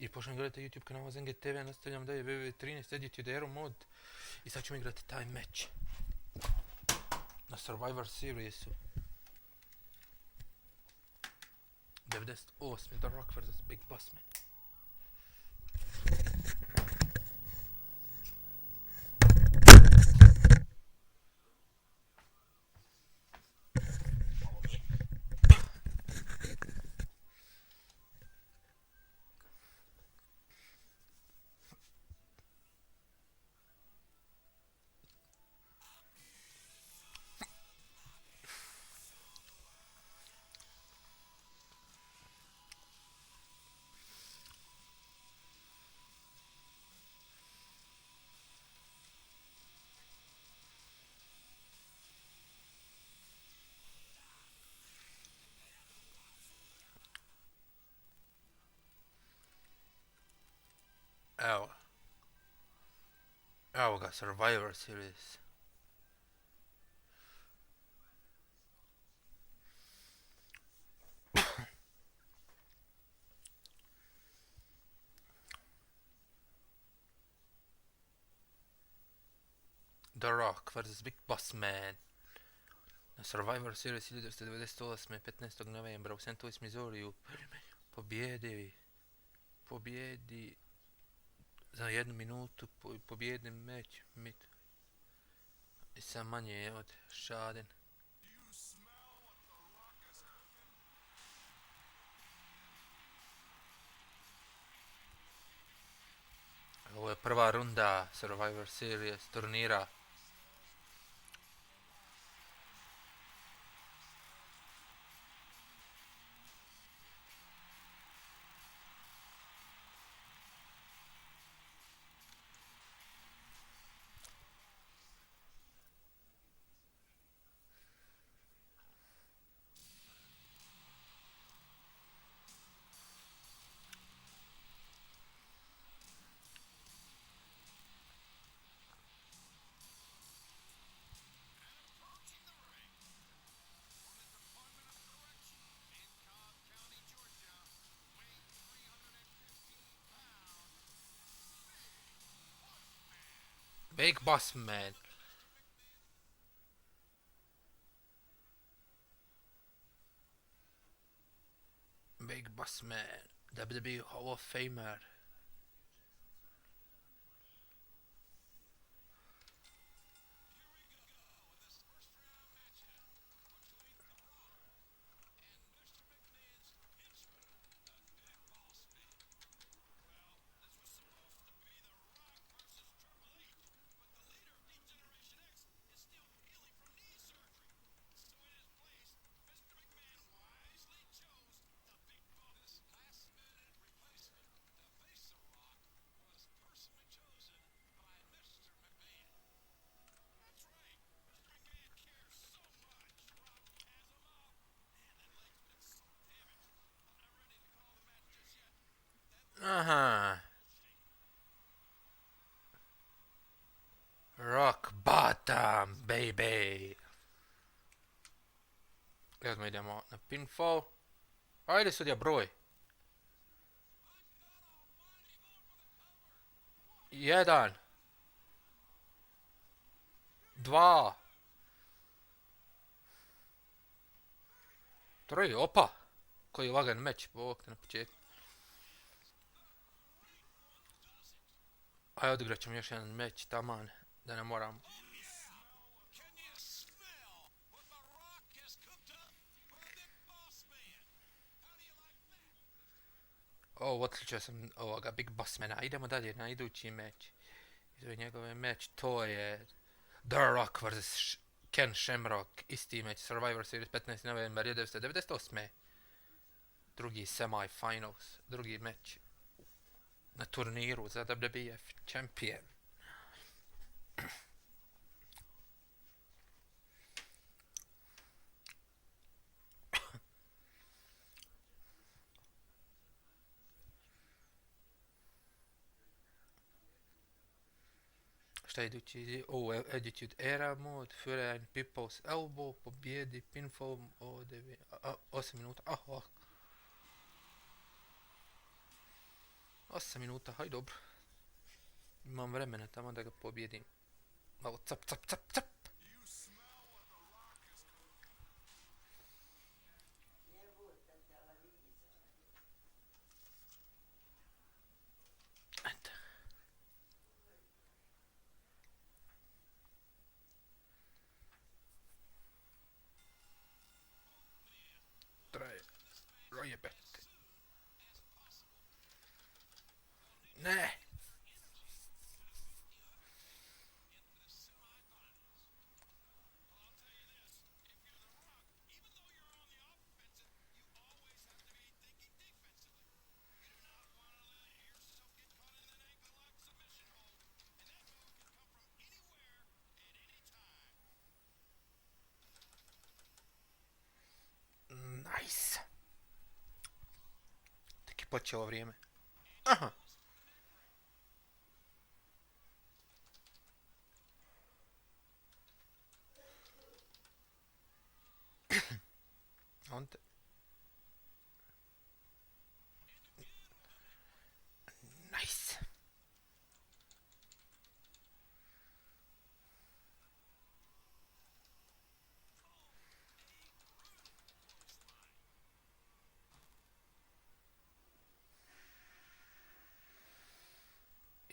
I počnem gledati YouTube kanal Zenget TV, nastavljam dalje WWE13 Attitude Era mod i sad ćemo igrati taj meč na Survivor Seriesu 98. The Rock vs Big Boss Mann. Evo. Evo ga, Survivor Series. The Rock vs Big Boss Mann. Na Survivor Series 1998. 15. novembra u St. Louis, Missouriju. Pobjedi za 1 minutu, pobjedni meč i sam manje je od Šaden. Ovo je prva runda Survivor Series turnira. Big Boss Mann. Big Boss Mann, WWE Hall of Famer. Aha. Rock bottom, baby. Odmah idemo na pinfall. Ajde sudja broj. 1 2 3, opa. Koji lagan meč, bog te na početku. Ajde, odigrat ćemo još jedan meč, taman, da ne moram. Otključio sam ovoga Big Boss Mana. Idemo dalje na idući meč. Izove njegove meč, to je The Rock vs Ken Sharmock. Isti meč, Survivor Series 15. novembar 1998. Drugi semi-finals, drugi meč na turniru za WWF Champion. Šta je idući? Ovo je Attitude Era mod, Furian People's Elbow, pobjedi, pinfall, 8 minuta, 8 8 minuta, haj dobro. Imam vremena tamo da ga pobjedim. Malo cap, cap, cap, cap. Eto. Traje. Rojebete. Ne. Nice. Tek je počelo vrijeme. Aha. Onda. Nice.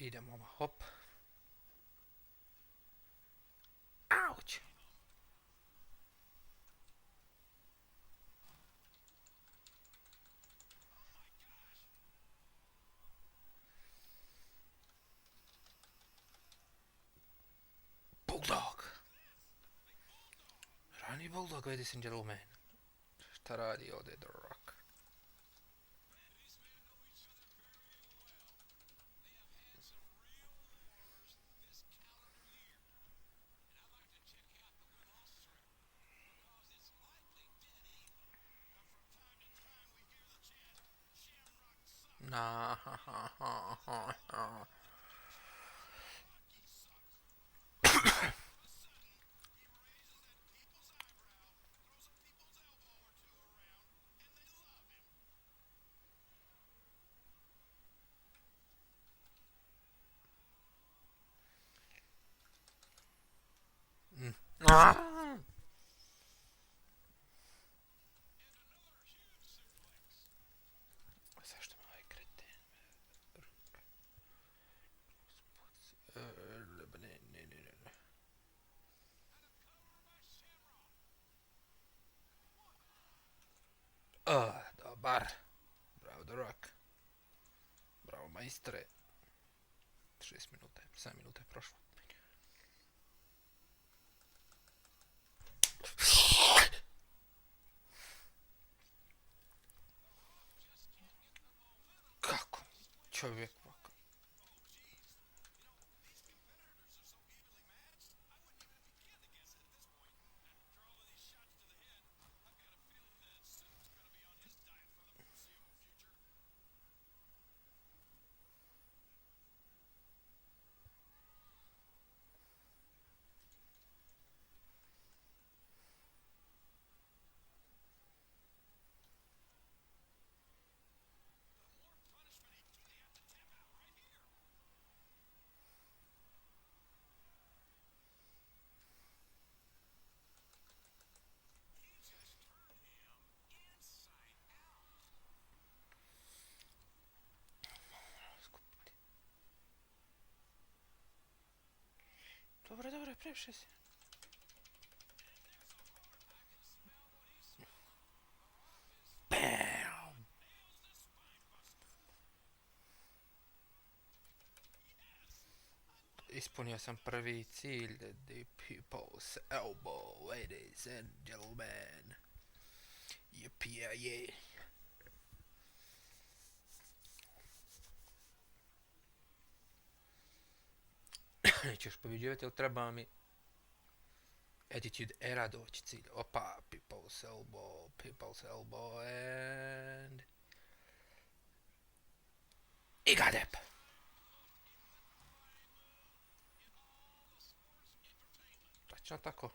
Idemo, hop. Auć. Bulldog. Rani Bulldog, ladies and gentlemen. Šta radi ovdje The Rock? Na, ha, ha, ha, ha, ha. Ah! Zašto me ovaj kreten? Ne. Dobar. Bravo The Rock. Bravo majstre. 6 minuta, 7 minuta je prošlo. Kako? Čovjek ovako. Dobro, previše si. Bam! Ispunio sam prvi cilj, the people's elbow, ladies and gentlemen. Yippee-yay. Nećeš pobjeđivati, ali treba mi Attitude Era doći cilj. Opa, people's elbow, and... I got it! Točno tako.